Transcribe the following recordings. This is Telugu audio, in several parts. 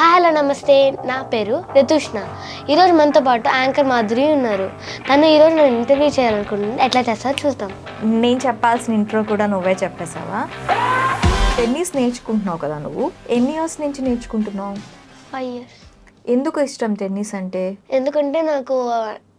హాయ్ హలో నమస్తే, నా పేరు రితుష్ణ. ఈరోజు మనతో పాటు యాంకర్ మాధురి ఉన్నారు. తను ఈరోజు నేను ఇంటర్వ్యూ చేయాలనుకుంటున్నాను. ఎట్లా చేస్తారో చూద్దాం. నేను చెప్పాల్సిన ఇంట్రో కూడా నువ్వే చెప్పేసావా? టెన్నిస్ నేర్చుకుంటున్నావు కదా నువ్వు. ఎన్ని ఇయర్స్ నుంచి నేర్చుకుంటున్నావు? 5 years. ఎందుకు ఇష్టం టెన్నిస్ అంటే? ఎందుకంటే నాకు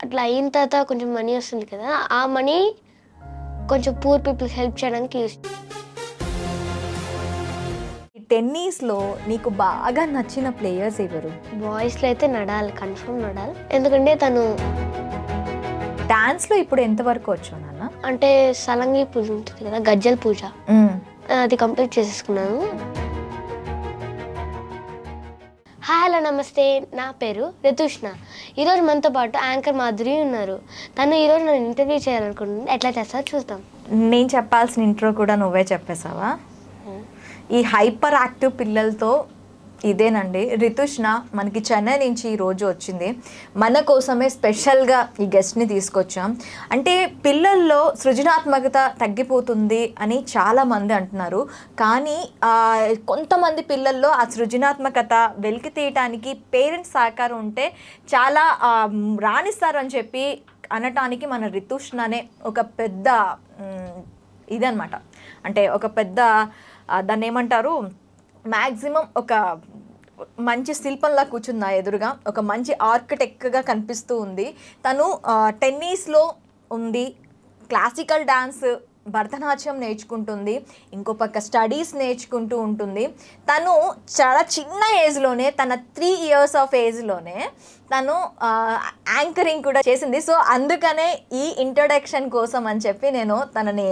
అట్లా అయిన తర్వాత కొంచెం మనీ వస్తుంది కదా, ఆ మనీ కొంచెం పూర్ పీపుల్కి హెల్ప్ చేయడానికి యూస్. టెన్నిస్లో నీకు బాగా నచ్చిన ప్లేయర్స్ ఎవరు? బాయ్స్లో అయితే నడాల్, కన్ఫర్మ్ నడాల్. ఎందుకంటే తను డాన్స్లో ఇప్పుడు ఎంతవరకు వచ్చావు నాన్న? అంటే సలంగి పూజ ఉంటుంది కదా, గజ్జల పూజ, అది కంప్లీట్ చేసేసుకున్నాను. హాయ్ హలో నమస్తే, నా పేరు రితుష్ణ. ఈరోజు మనతో పాటు యాంకర్ మాధురి ఉన్నారు. తను ఈరోజు నేను ఇంటర్వ్యూ చేయాలనుకుంటున్నాను. ఎట్లా చేస్తారో చూద్దాం. నేను చెప్పాల్సిన ఇంట్రో కూడా నువ్వే చెప్పేసావా? ఈ హైపర్ యాక్టివ్ పిల్లలతో ఇదేనండి రితుష్ణ మనకి చెన్నై నుంచి ఈరోజు వచ్చింది. మన కోసమే స్పెషల్గా ఈ గెస్ట్ని తీసుకొచ్చాం. అంటే పిల్లల్లో సృజనాత్మకత తగ్గిపోతుంది అని చాలామంది అంటున్నారు. కానీ కొంతమంది పిల్లల్లో ఆ సృజనాత్మకత వెలికి తీయటానికి పేరెంట్స్ సహకారం ఉంటే చాలా రాణిస్తారని చెప్పి అనటానికి మన రితుష్ణనే ఒక పెద్ద ఇదనమాట. అంటే ఒక పెద్ద దాన్ని ఏమంటారు, మ్యాక్సిమం ఒక మంచి శిల్పంలా కూర్చుంది నా ఎదురుగా. ఒక మంచి ఆర్కిటెక్ట్గా కనిపిస్తూ ఉంది. తను టెన్నిస్లో ఉంది, క్లాసికల్ డాన్స్, భరతనాట్యం నేర్చుకుంటుంది, ఇంకో పక్క స్టడీస్ నేర్చుకుంటూ ఉంటుంది. తను చాలా చిన్న ఏజ్లోనే, తన 3 years ఆఫ్ ఏజ్లోనే తను యాంకరింగ్ కూడా చేసింది. సో అందుకనే ఈ ఇంట్రొడక్షన్ కోసం అని చెప్పి నేను తనని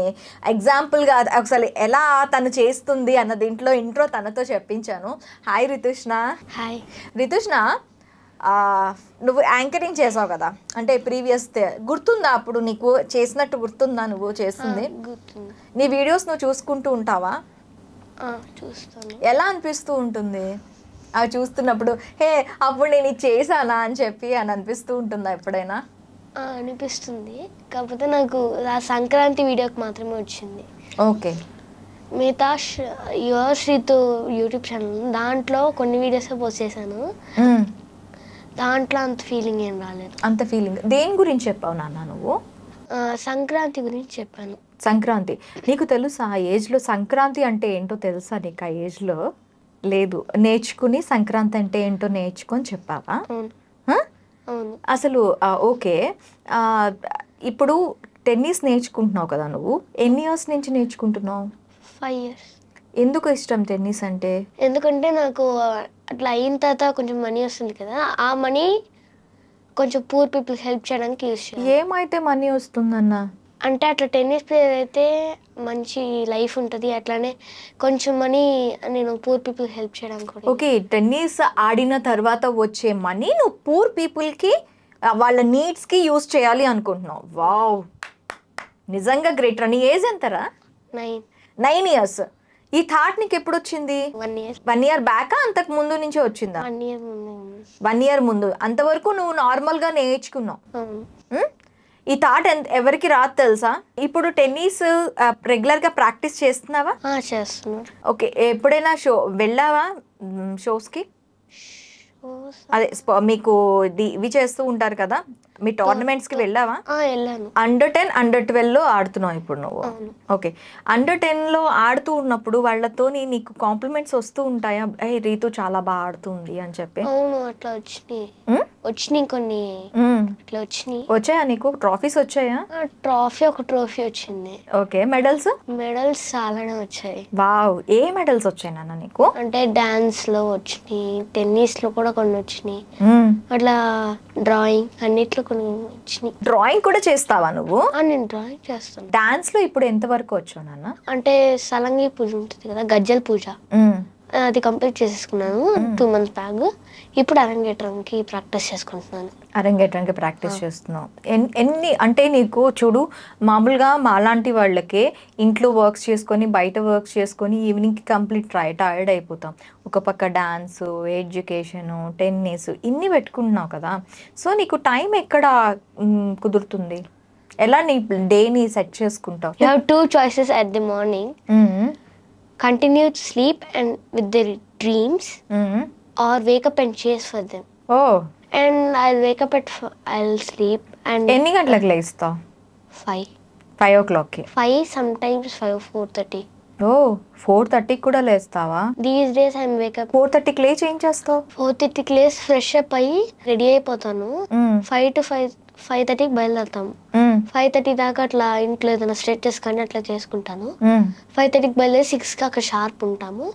ఎగ్జాంపుల్గా ఒకసారి ఎలా తను చేస్తుంది అన్న దీంట్లో ఇంట్రో తనతో చెప్పించాను. హాయ్ రితుష్ణ. హాయ్ రితుష్ణ, నువ్వు యాంకరింగ్ చేసావు కదా, అంటే ప్రీవియస్ గుర్తుందా? అప్పుడు నీకు చేసినట్టు గుర్తుందా నువ్వు చేస్తుంది? గుర్తుంది. నీ వీడియోస్ నువ్వు చూసుకుంటూ ఉంటావా? చూస్తాను. ఎలా అనిపిస్తూ ఉంటుంది అవి చూస్తున్నప్పుడు? హే, అప్పుడు నేను ఇది చేశానా అని చెప్పి అని అనిపిస్తూ ఉంటుందా ఎప్పుడైనా? అనిపిస్తుంది. కాకపోతే నాకు ఆ సంక్రాంతి వీడియోకి మాత్రమే వచ్చింది. ఓకే. మిగతా యువర్ శ్రీతు యూట్యూబ్ ఛానల్, దాంట్లో కొన్ని వీడియోస్ పోస్ట్ చేశాను. దాంట్లో అంత ఫీలింగ్ ఏం రాలేదు. అంత ఫీలింగ్ దేని గురించి చెప్పావు నాన్న నువ్వు? సంక్రాంతి గురించి చెప్పాను. సంక్రాంతి నీకు తెలుసా? ఆ ఏజ్లో సంక్రాంతి అంటే ఏంటో తెలుసా నీకు? ఆ ఏజ్లో లేదు, నేర్చుకుని సంక్రాంతి అంటే ఏంటో నేర్చుకొని చెప్పావా? అవును. అసలు ఓకే. ఇప్పుడు టెన్నిస్ నేర్చుకుంటున్నావు కదా నువ్వు. ఎన్ని ఇయర్స్ నుంచి నేర్చుకుంటున్నావు? 5 years. ఎందుకు ఇష్టం టెన్నిస్ అంటే? ఎందుకంటే నాకు అట్లా అయిన తర్వాత కొంచెం మనీ వస్తుంది కదా, ఆ మనీ కొంచెం పూర్ పీపుల్కి హెల్ప్ చేయడానికి యూస్ చేయాలి. ఏమైతే మనీ వస్తుందన్న? అంటే అట్లా టెన్నిస్ ప్లేయర్ అయితే మంచి లైఫ్ ఉంటుంది, అట్లానే కొంచెం మనీ నేను పూర్ పీపుల్కి హెల్ప్ చేయడానికి కూడా. ఓకే, టెన్నిస్ ఆడిన తర్వాత వచ్చే మనీ నువ్వు పూర్ పీపుల్కి వాళ్ళ నీడ్స్కి యూస్ చేయాలి అనుకుంటున్నావు. వావ్, నిజంగా గ్రేట్ రా. నీ ఏజ్ ఎంతరా? 9 years. ఈ థాట్ నీకు ఎప్పుడు వచ్చింది? 1 year. 1 year బ్యాకా అంతకు ముందు నుంచే వచ్చిందా? 1 year ముందు. 1 year ముందు. అంతవరకు నువ్వు నార్మల్గా నేర్చుకున్నావు. ఈ థాట్ ఎవరికి రాదు తెలుసా? ఇప్పుడు టెన్నిస్ రెగ్యులర్గా ప్రాక్టీస్ చేస్తున్నావా? చేస్తున్నా. ఓకే, ఎప్పుడైనా వెళ్ళావా షోస్కి? అదే మీకు ఇవి చేస్తూ ఉంటారు కదా, మీ టోర్నమెంట్స్కి వెళ్ళావా? వెళ్ళాను. Under-10, Under-12లో ఆడుతున్నావు ఇప్పుడు నువ్వు. ఓకే, Under-10లో ఆడుతూ ఉన్నప్పుడు వాళ్ళతో నీకు కాంప్లిమెంట్స్ వస్తూ ఉంటాయా? రీతు చాలా బాగా ఆడుతుంది అని చెప్పి? అవును, అట్లా వచ్చినాయి కొన్ని. అట్లా వచ్చాయా నీకు? ట్రాఫీస్ వచ్చాయా? ఒక ట్రోఫీ వచ్చింది. ఓకే, మెడల్స్ చాలానే వచ్చాయి. వావ్, ఏ మెడల్స్ వచ్చాయి నాన్న నీకు? అంటే డాన్స్ లో వచ్చినాయి, టెన్నిస్ లో కూడా కొన్ని వచ్చినాయి, అట్లా డ్రాయింగ్ అన్నిట్లో కొన్ని వచ్చినాయి. డ్రాయింగ్ కూడా చేస్తావా నువ్వు? నేను డ్రాయింగ్ చేస్తాను. డాన్స్ లో ఇప్పుడు ఎంత వరకు వచ్చావు నాన్న? అంటే సలంగి పూజ ఉంటుంది కదా, గజ్జల పూజ, అది కంప్లీట్ చేసేసుకున్నాను 2 months బ్యాక్. ఇప్పుడు అరంగేట్రంకి ప్రాక్టీస్ చేసుకుంటున్నాను. అరంగేట్రానికి ప్రాక్టీస్ చేస్తున్నావు. ఎన్ని అంటే నీకు చూడు, మామూలుగా మాలాంటి వాళ్ళకే ఇంట్లో వర్క్స్ చేసుకొని బయట వర్క్స్ చేసుకొని ఈవినింగ్కి కంప్లీట్ టైర్డ్ అయిపోతాం. ఒక పక్క డాన్సు, ఎడ్యుకేషను, టెన్నిస్ ఇన్ని పెట్టుకుంటున్నావు కదా. సో నీకు టైం ఎక్కడ కుదురుతుంది? ఎలా నీ డేని సెట్ చేసుకుంటావు? You have 2 choices at the morning. Continue to sleep and with the dreams, or wake up and chase for them. Oh And I'll wake up I'll sleep and ఎన్ని గంటలకు లేస్తావు? 5. 5 o'clockకి. 5 sometimes 5 4:30. ఓ 4:30కి కూడా లేస్తావా? These days I'm wake up 4:30కి లేచి ఏం చేస్తావు? 4:30కి లేసి ఫ్రెష్ అప్ అయ్యి రెడీ అయిపోతాను. 5 to 5:30కి బయలుదేరుతాం. 5:30 దాకా అట్లా ఇంట్లో ఏదైనా స్ట్రెచెస్ కానీ అట్లా చేసుకుంటాను. 5:30కి బయలుదేరి 6కి అక్కడ షార్ప్ ఉంటాము.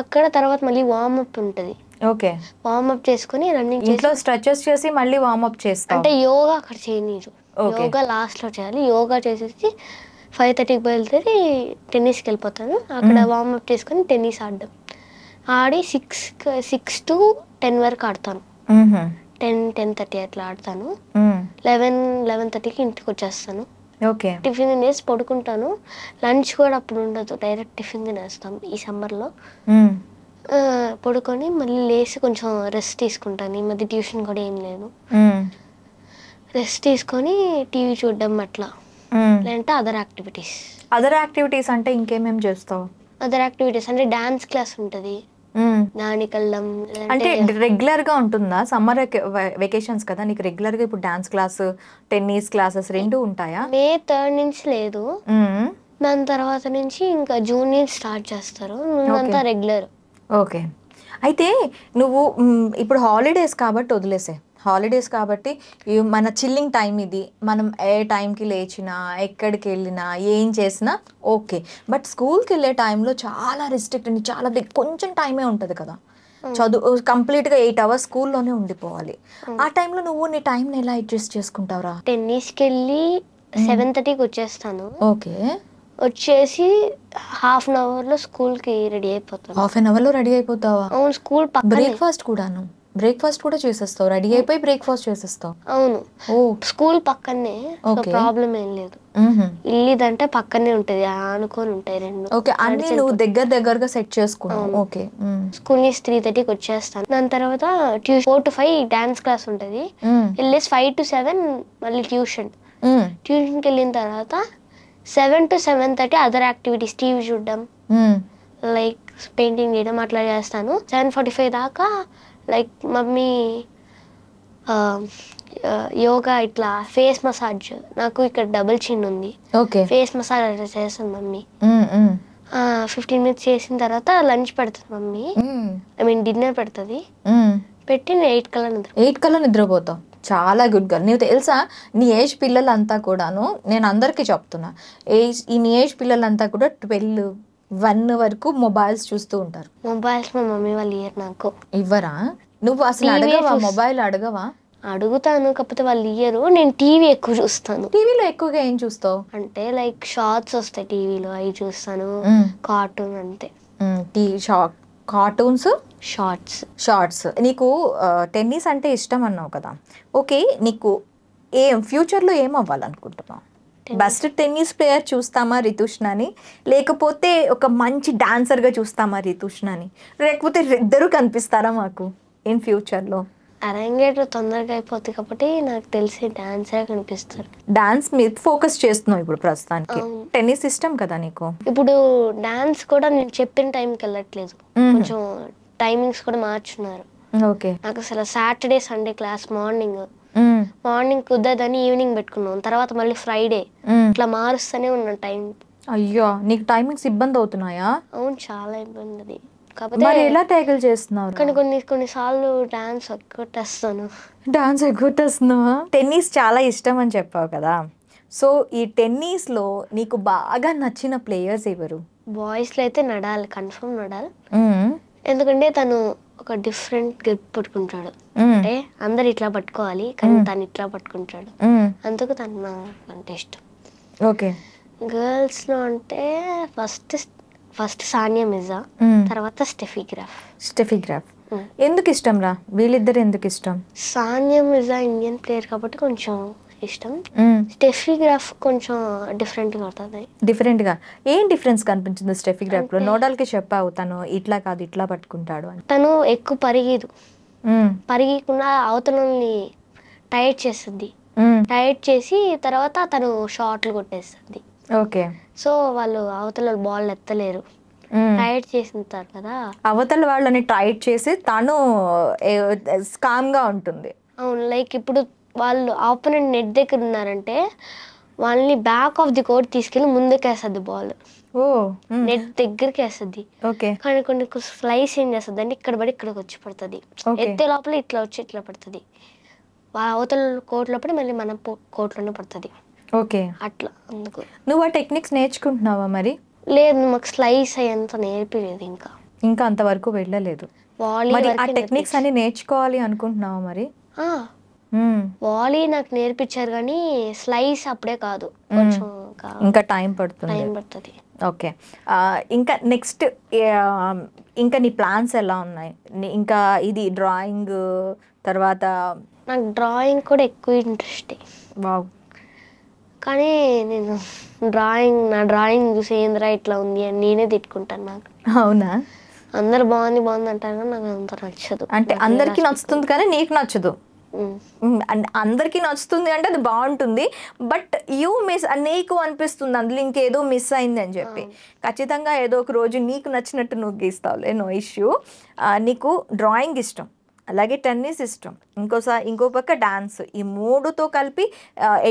అక్కడ తర్వాత మళ్ళీ వార్మప్ ఉంటుంది. ఓకే. వార్మప్ చేసుకుని రన్నింగ్ ఇంట్లో స్ట్రెచెస్ చేసి మళ్ళీ వార్మప్ చేస్తావు? అంటే యోగా అక్కడ చేయనీరు. యోగా లాస్ట్లో చేయాలి. యోగా చేసేసి 5:30కి బయలుదేరి టెన్నిస్కి వెళ్ళిపోతాను. అక్కడ వార్మప్ చేసుకొని టెన్నిస్ ఆడడం ఆడి 6 to 10 వరకు ఆడతాను. 10-10:30 అట్లా ఆడతాను. 11-11:30కి ఇంటికి వచ్చేస్తాను. ఓకే. టిఫిన్ తినేసి పడుకుంటాను. లంచ్ కూడా అప్పుడు ఉండదు, డైరెక్ట్ టిఫిన్ తినేస్తాం ఈ సమ్మర్లో. పడుకొని మళ్ళీ లేచి కొంచెం రెస్ట్ తీసుకుంటాను. ఈ మధ్య ట్యూషన్ కూడా ఏం లేదు. రెస్ట్ తీసుకొని టీవీ చూడడం అట్లా, లేదంటే అదర్ యాక్టివిటీస్ అంటే ఇంకేమేమి చేస్తావు? అదర్ యాక్టివిటీస్ అంటే డాన్స్ క్లాస్ ఉంటుంది, దానికి వెళ్ళడం. అంటే రెగ్యులర్ గా ఉంటుందా? సమ్మర్ వెకేషన్స్ కదా, నీకు రెగ్యులర్ గా ఇప్పుడు డాన్స్ క్లాస్, టెన్నిస్ క్లాసెస్ రెండు ఉంటాయా? May 3rd నుంచి లేదు, దాని తర్వాత నుంచి ఇంకా జూన్ నుంచి స్టార్ట్ చేస్తారు. అంతా రెగ్యులర్. ఓకే. అయితే నువ్వు ఇప్పుడు హాలిడేస్ కాబట్టి వదిలేసే, హాలిడేస్ కాబట్టి మన చిల్లింగ్ టైం ఇది, మనం ఏ టైంకి లేచినా ఎక్కడికి వెళ్ళినా ఏం చేసినా ఓకే. బట్ స్కూల్కి వెళ్ళే టైంలో చాలా రిస్ట్రిక్ట్, చాలా కొంచెం టైమే ఉంటుంది కదా, చదువు కంప్లీట్గా 8 hours స్కూల్లోనే ఉండిపోవాలి. ఆ టైంలో నువ్వు నీ టైంని ఎలా అడ్జస్ట్ చేసుకుంటావురా? టెన్నిస్కి వెళ్ళి 7:30కి వచ్చేస్తాను. ఓకే. వచ్చేసి హాఫ్ అన్ అవర్లో స్కూల్కి రెడీ అయిపోతాను. హాఫ్ అన్ అవర్లో రెడీ అయిపోతావా? అవును. స్కూల్ బ్రేక్ఫాస్ట్ కూడాను? బ్రేక్ఫాస్ట్ కూడా చేసేస్తావు, రెడీ అయిపోయి బ్రేక్ఫాస్ట్ చేసేస్తావు? అవును. స్కూల్ పక్కనే, ప్రాబ్లం ఏం లేదు. ఇల్లుదంటే పక్కనే ఉంటది, ఆనుకొని ఉంటాయి రెండు. ఓకే. అన్ని నువ్వు దగ్గరగా సెట్ చేసుకున్నావు. ఓకే. స్కూల్ నుంచి 3:30కి వచ్చేస్తాను. దాని తర్వాత 4 to 5 డాన్స్ క్లాస్ ఉంటది. వెళ్ళేసి 5 to 7 మళ్ళీ ట్యూషన్కి వెళ్ళిన తర్వాత 7 to 7:30 అదర్ యాక్టివిటీస్, టీవీ చూడడం, లైక్ పెయింటింగ్ చేయడం అట్లా చేస్తాను. 7:45 దాకా లైక్ మమ్మీ యోగా, ఇట్లా ఫేస్ మసాజ్, నాకు ఇక్కడ డబుల్ చిన్ ఉంది, ఫేస్ మసాజ్ అట్లా చేస్తాను మమ్మీ. 15 minutes చేసిన తర్వాత లంచ్ పెడుతుంది మమ్మీ, ఐ మీన్ డిన్నర్ పెడుతుంది. పెట్టి 8 కల్లా నిద్రపోతావు. చాలా గుడ్ గర్ల్. నీవు తెలుసా, నీ ఏజ్ పిల్లలంతా కూడాను, నేను అందరికీ చెప్తున్నా, నీ ఏజ్ పిల్లలంతా కూడా 12-1 వరకు మొబైల్స్ చూస్తూ ఉంటారు. మొబైల్స్ మా మమ్మీ వాళ్ళు ఇయ్యరు, నాకు ఇవ్వరా? నువ్వు అసలు అడగవా? మొబైల్ అడగవా? అడుగుతాను, కాకపోతే వాళ్ళు ఇయ్యరు. నేను టీవీ ఎక్కువ చూస్తాను. టీవీలో ఎక్కువగా ఏం చూస్తావు? అంటే లైక్ షార్ట్స్ వస్తాయి టీవీలో, అవి చూస్తాను. కార్టూన్ అంతే. Cartoons, shorts. నీకు టెన్నిస్ అంటే ఇష్టం అన్నావు కదా, ఓకే. నీకు ఫ్యూచర్లో ఏం అవ్వాలనుకుంటున్నావు? బెస్ట్ టెన్నిస్ ప్లేయర్ చూస్తామా రితుష్ణని, లేకపోతే ఒక మంచి డాన్సర్గా చూస్తామా రితుష్ణని, లేకపోతే ఇద్దరు కనిపిస్తారా మాకు ఇన్ ఫ్యూచర్లో? అరంగేట్రం తొందరగా అయిపోతుంది కాబట్టి నాకు తెలిసి డాన్సర్ కనిపిస్తారు. డాన్స్ మీద ఫోకస్ చేస్తున్నావు ఇప్పుడు ప్రస్తుతానికి. టెన్నిస్ ఇష్టం కదా నీకు? ఇప్పుడు డాన్స్ కూడా నేను చెప్పిన టైంకి వెళ్ళట్లేదు, కొంచెం టైమింగ్స్ కూడా మార్చున్నారు. ఓకే. నాకు అసలు సాటర్డే సండే క్లాస్ మార్నింగ్ కుదరదని ఈవినింగ్ పెట్టుకున్నాం, తర్వాత మళ్ళీ ఫ్రైడే, ఇట్లా మారుస్తూనే ఉన్నాను టైం. అయ్యో, నీకు టైమింగ్స్ ఇబ్బంది అవుతున్నాయా? అవును, చాలా ఇబ్బంది. మరి ఎలా ట్యాకిల్ చేస్తున్నావు? కొన్నిసార్లు డాన్స్ ఎగ్గొట్టేస్తున్నావా? టెన్నిస్ చాలా ఇష్టం అని చెప్పావు కదా, సో ఈ టెన్నిస్లో నీకు బాగా నచ్చిన ప్లేయర్స్ ఎవరు? బాయ్స్లో అయితే నడాల్, కన్ఫర్మ్ నడాల్. ఎందుకంటే తను ఒక డిఫరెంట్ గ్రిప్ పట్టుకుంటాడు, అంటే అందరు ఇట్లా పట్టుకోవాలి కానీ తను ఇట్లా పట్టుకుంటాడు, అందుకు తను అంటే ఇష్టం. ఓకే. గర్ల్స్లో అంటే ఫస్ట్ సానియా మిర్జా, తర్వాత స్టెఫీ గ్రాఫ్. ఎందుకు ఇష్టం రా వీళ్ళిద్దరు? ఎందుకు ఇష్టం? సానియా మిర్జా ఇండియన్ ప్లేయర్ కాబట్టి కొంచెం ఇష్టం. స్టెఫీ గ్రాఫ్ కొంచెం డిఫరెంట్గా అవుతుంది. డిఫరెంట్గా ఏం డిఫరెన్స్ కనిపించింది స్టెఫీ గ్రాఫ్లో? నోడాల్కి చెప్పావు తను ఇట్లా కాదు ఇట్లా పట్టుకుంటాడు అని. తను ఎక్కువ పరిగకుండా అవతలని టైట్ చేస్తుంది, టైట్ చేసి తర్వాత తను షాట్లు కొట్టేస్తుంది. ఓకే. సో వాళ్ళు అవతల బాల్ ఎత్తలేరు. టైట్ చేసింటారు కదా, అవతల వాళ్ళని టైట్ చేసి తను స్కామ్గా ఉంటుంది. అవును. లైక్ ఇప్పుడు వాళ్ళు ఆపోనెంట్ నెట్ దగ్గర ఉన్నారంటే వాళ్ళని బ్యాక్ ఆఫ్ ది కోర్ట్ తీసుకెళ్ళి ముందుకేస్తుంది బాల్, ఓ నెట్ దగ్గరికి వేస్తుంది. ఓకే కానీ కొన్ని స్లైస్ ఏం చేస్తుంది అంటే ఇక్కడ పడి ఇక్కడికి వచ్చి పడుతుంది, ఎత్తే లోపల ఇట్లా వచ్చి ఇట్లా పడుతుంది, అవతల కోర్టులో పడి మళ్ళీ మన కోర్టులోనే పడుతుంది. ఓకే అట్లా అందుకు. నువ్వు ఆ టెక్నిక్స్ నేర్చుకుంటున్నావా మరి? లేదు, మాకు స్లైస్ అయ్యేంత నేర్పిలేదు ఇంకా అంతవరకు వెళ్ళలేదు. మరి ఆ టెక్నిక్స్ అన్ని నేర్చుకోవాలి అనుకుంటున్నావా మరి? వాలీ నాకు నేర్పించారు కానీ స్లైస్ అప్పుడే కాదు, కొంచెం ఇంకా టైం పడుతుంది. ఓకే, ఇంకా నెక్స్ట్ ఇంకా నీ ప్లాన్స్ ఎలా ఉన్నాయి? ఇంకా ఇది డ్రాయింగ్ తర్వాత? నాకు డ్రాయింగ్ కూడా ఎక్కువ ఇంట్రెస్ట్. వావ్. కానీ నేను నా డ్రాయింగ్ చూసి ఏంద్రా ఇట్లా ఉంది అని నేనే తిట్టుకుంటాను. నాకు అవునా? అందరు బాగుంది అంటారు కానీ నాకు అంత నచ్చదు. అంటే అందరికీ నచ్చుతుంది కానీ నీకు నచ్చదు. అందరికీ నచ్చుతుంది అంటే అది బాగుంటుంది, బట్ యూ మిస్, నీకు అనిపిస్తుంది అందులో ఇంకేదో మిస్ అయింది అని చెప్పి. ఖచ్చితంగా ఏదో ఒక రోజు నీకు నచ్చినట్టు నువ్వు గీస్తావులే, నో ఇష్యూ. నీకు డ్రాయింగ్ ఇష్టం, అలాగే టెన్నిస్ ఇష్టం, ఇంకో పక్క డాన్స్, ఈ మూడుతో కలిపి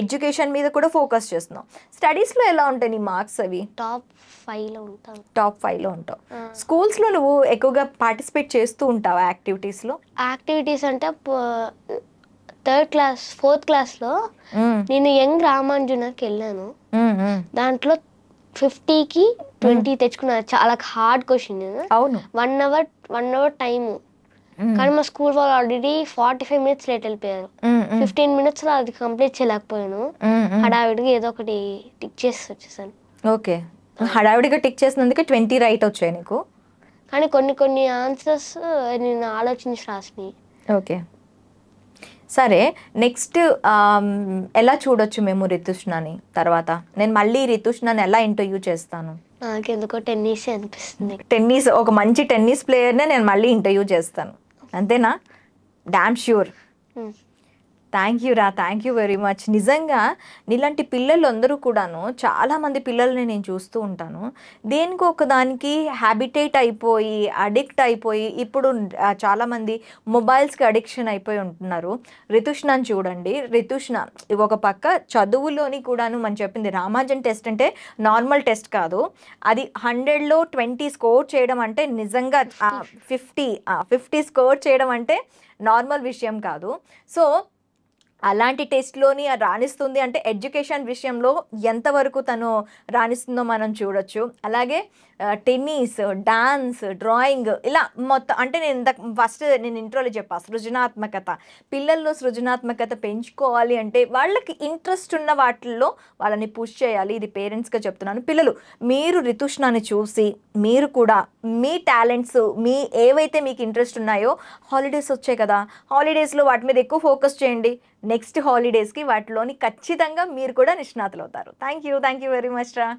ఎడ్యుకేషన్ మీద కూడా ఫోకస్ చేస్తున్నావు. స్టడీస్లో ఎలా ఉంటాయి నీ మార్క్స్? అవి టాప్ 5లో ఉంటావు. టాప్ 5లో ఉంటావు. స్కూల్స్లో నువ్వు ఎక్కువగా పార్టిసిపేట్ చేస్తూ ఉంటావా యాక్టివిటీస్లో? యాక్టివిటీస్ అంటే 3rd క్లాస్ 4th క్లాస్లో నేను యంగ్ రామాంజునకి వెళ్ళాను. దాంట్లో 50కి 20 తెచ్చుకున్నాను. చాలా హార్డ్ క్వశ్చన్. అవును. 1 అవర్ టైము. కానీ మా స్కూల్ వాళ్ళు ఆల్రెడీ 45 minutes లేట్ వెళ్ళిపోయారు. 15 minutesలో అది కంప్లీట్ చేయలేకపోయాను. హడావిడిగా ఏదో ఒకటి టిక్ చేసి వచ్చేసాను. ఓకే, హడావిడిగా టిక్ చేసినందుకే 20 రైట్ వచ్చాయి నీకు. కానీ కొన్ని ఆన్సర్స్ నేను ఆలోచించి రాసినాయి. ఓకే, సరే. నెక్స్ట్ ఎలా చూడొచ్చు మేము రితుష్ణని? తర్వాత నేను మళ్ళీ రితుష్ణని ఎలా ఇంటర్వ్యూ చేస్తాను? నాకెందుకో టెన్నిస్ అనిపిస్తుంది. టెన్నిస్, ఒక మంచి టెన్నిస్ ప్లేయర్నే నేను మళ్ళీ ఇంటర్వ్యూ చేస్తాను, అంతేనా? Dam sure. థ్యాంక్ యూ రా, థ్యాంక్ యూ వెరీ మచ్. నిజంగా నీలాంటి పిల్లలు అందరూ కూడాను, చాలామంది పిల్లల్ని నేను చూస్తూ ఉంటాను, దేనికి ఒకదానికి హ్యాబిటేట్ అయిపోయి అడిక్ట్ అయిపోయి ఇప్పుడు చాలామంది మొబైల్స్కి అడిక్షన్ అయిపోయి ఉంటున్నారు. రితుష్ణని చూడండి. రితుష్ణ ఒక పక్క చదువులోని కూడాను మనం చెప్పింది రామాంజన్ టెస్ట్ అంటే నార్మల్ టెస్ట్ కాదు, అది 100లో 20 స్కోర్ చేయడం అంటే నిజంగా 50 స్కోర్ చేయడం అంటే నార్మల్ విషయం కాదు. సో అలాంటి టెస్ట్లోని రాణిస్తుంది అంటే ఎడ్యుకేషన్ విషయంలో ఎంతవరకు తను రాణిస్తుందో మనం చూడొచ్చు. అలాగే టెన్నిస్, డాన్స్, డ్రాయింగ్, ఇలా మొత్తం అంటే నేను ఇంట్రోలో చెప్పా సృజనాత్మకత. పిల్లల్లో సృజనాత్మకత పెంచుకోవాలి అంటే వాళ్ళకి ఇంట్రెస్ట్ ఉన్న వాటిల్లో వాళ్ళని పుష్ చేయాలి. ఇది పేరెంట్స్గా చెప్తున్నాను. పిల్లలు, మీరు రితుష్ణని చూసి మీరు కూడా మీ టాలెంట్స్, ఏవైతే మీకు ఇంట్రెస్ట్ ఉన్నాయో, హాలిడేస్ వచ్చాయి కదా, హాలిడేస్లో వాటి మీద ఎక్కువ ఫోకస్ చేయండి. నెక్స్ట్ హాలిడేస్కి వాటిలోని ఖచ్చితంగా మీరు కూడా నిష్ణాతులు అవుతారు. థ్యాంక్ యూ వెరీ మచ్ రా.